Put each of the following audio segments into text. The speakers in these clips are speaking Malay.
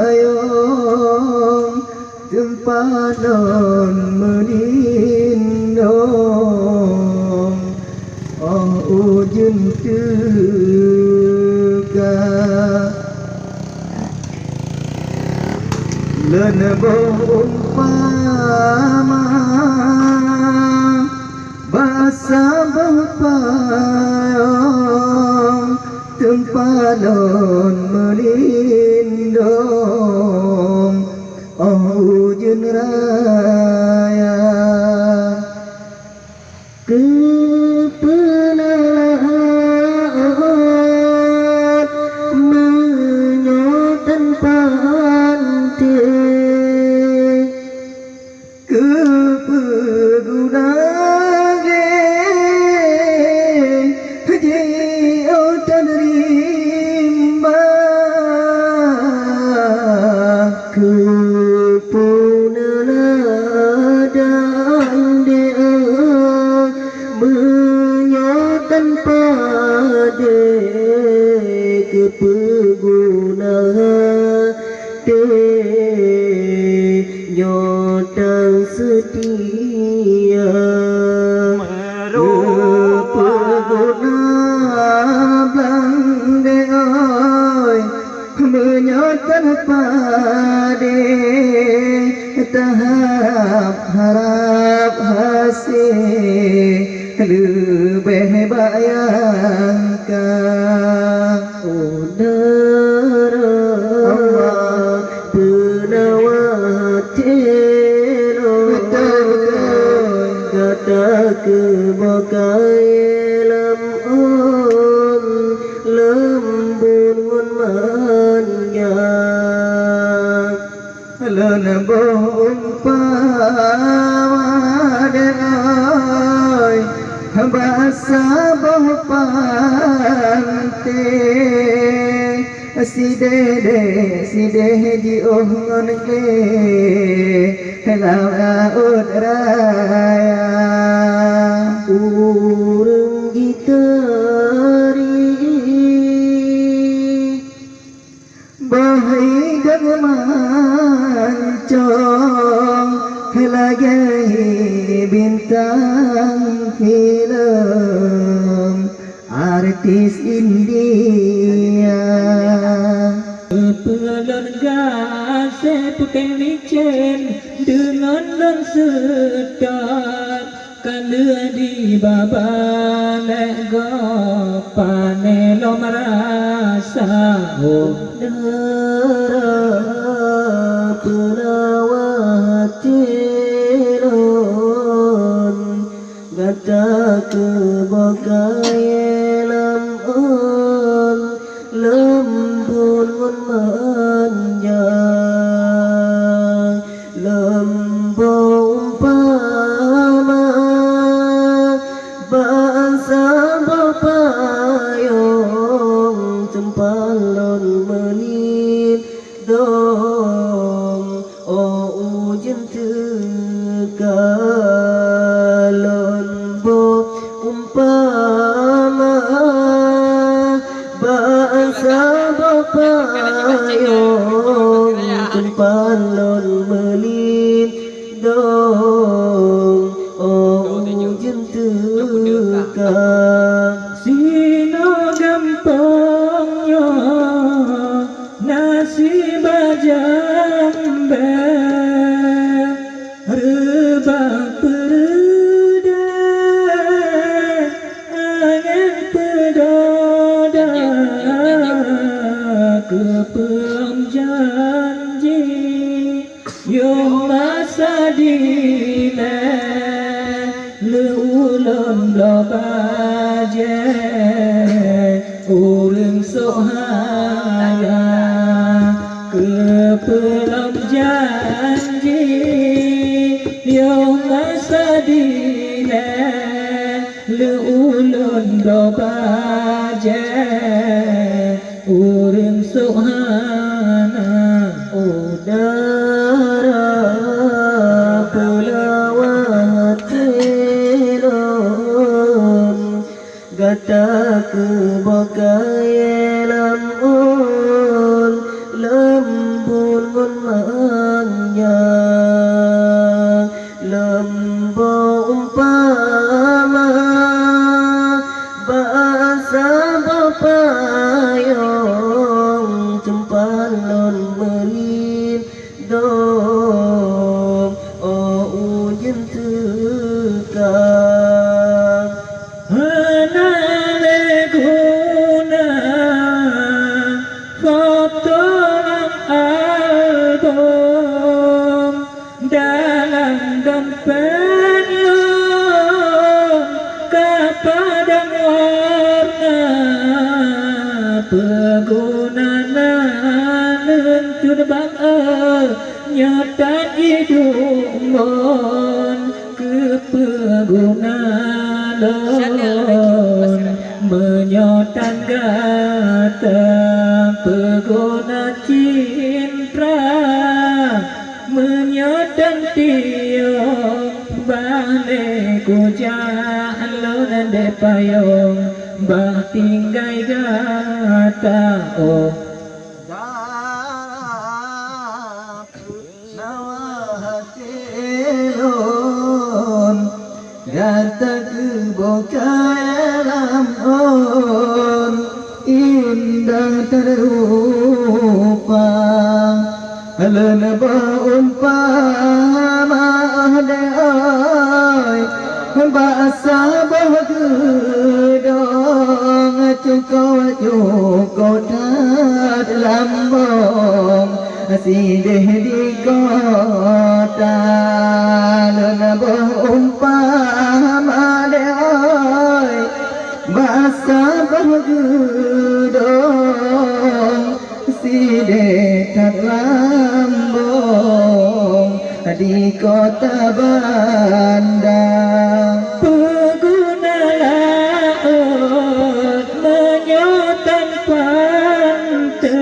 payung tempanon menindong ujung tega lenebong umpama basa payung tempanon menindong ujung raya kepenalan menyotan pantai kepegunaan jiautan rimba kepunaladang dia menyotan pada kepegunaan nyotang setia kepegunaan belande oi menyotan pada tahap harap hasil lebih bayangkan udara penawatelo kata kebakai lamun lembun manja lenebong umpamadai bahasa pante si dede di ohon ke laut raya urang gitari bahai dan mancong lagi bintang film artis India pelon gase pakai licin dengan dan sedap kalau di babale go panelo merasa udara penawatiron gata kebagai lamun lembun manja lembong umpama bahasa payung tempalon menindong ujung teka lembong umpama bahasa payung tempalon menindong ujung teka sino gampangnya nasi bajambe rebah perda angin pedoda kepem janji yang masa dile leulon lobaje urang sohaya kepelem janji yang masa dile leulon lobaje urang sohana udara pelawatiron gata kebagai lamun Pegunana Nencun bang Nyata hidup mon Kepegunalon Menyotan gata Peguna cintra Menyotan tiong Balik kujan Lonan de payong Bah tinggai gata oh Gata kebukaan on indah terlupa Alana baumpama ahdeai Bahasa bahgedong cukup tak lambong Sidih di kota Alana baumpama ahdeai Bahasa bahgedong Sidih tak lambong di kota Bandar Peguna laut menyotan pantai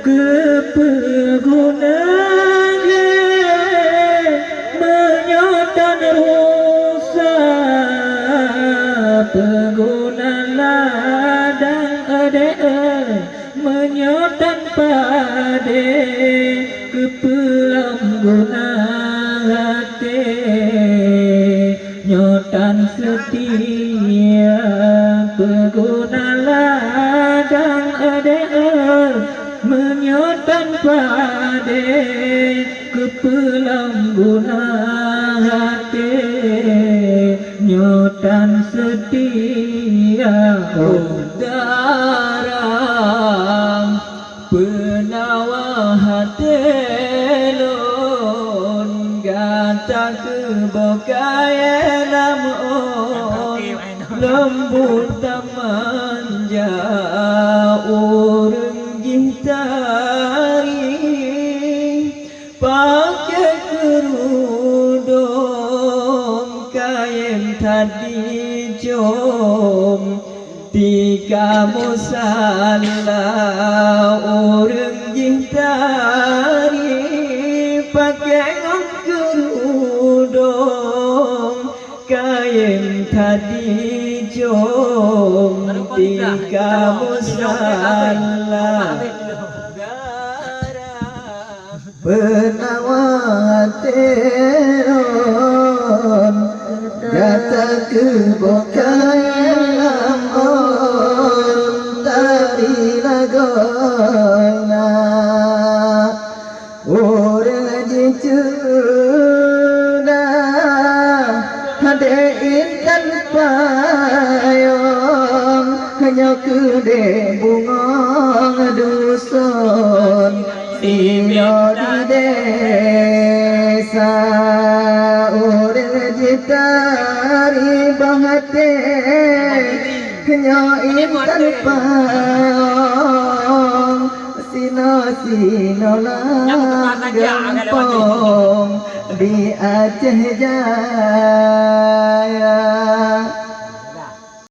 Kepegunanya menyotan rusa Peguna ladang ade menyotan pade Kepelam guna hati Nyotan setia Peguna ladang ade Menyotan pade Kepelam guna hati Nyotan setia Darang Penawa hatelon Gata kebokaya namon Lembut manja Ureng gitari Pakai kerudung Kain tadi jom Tika musalla Ureng gitari Pakai kerudung Kain tadi jom Tika musalla Penawateron Gata kebokaya Dari lagona Orang jicuna Hadein kan payong Hanya kede bunga dusun Sino di desa Orang jitari bahate Nyoin tanpang Sino lang gampong Di Aceh Jaya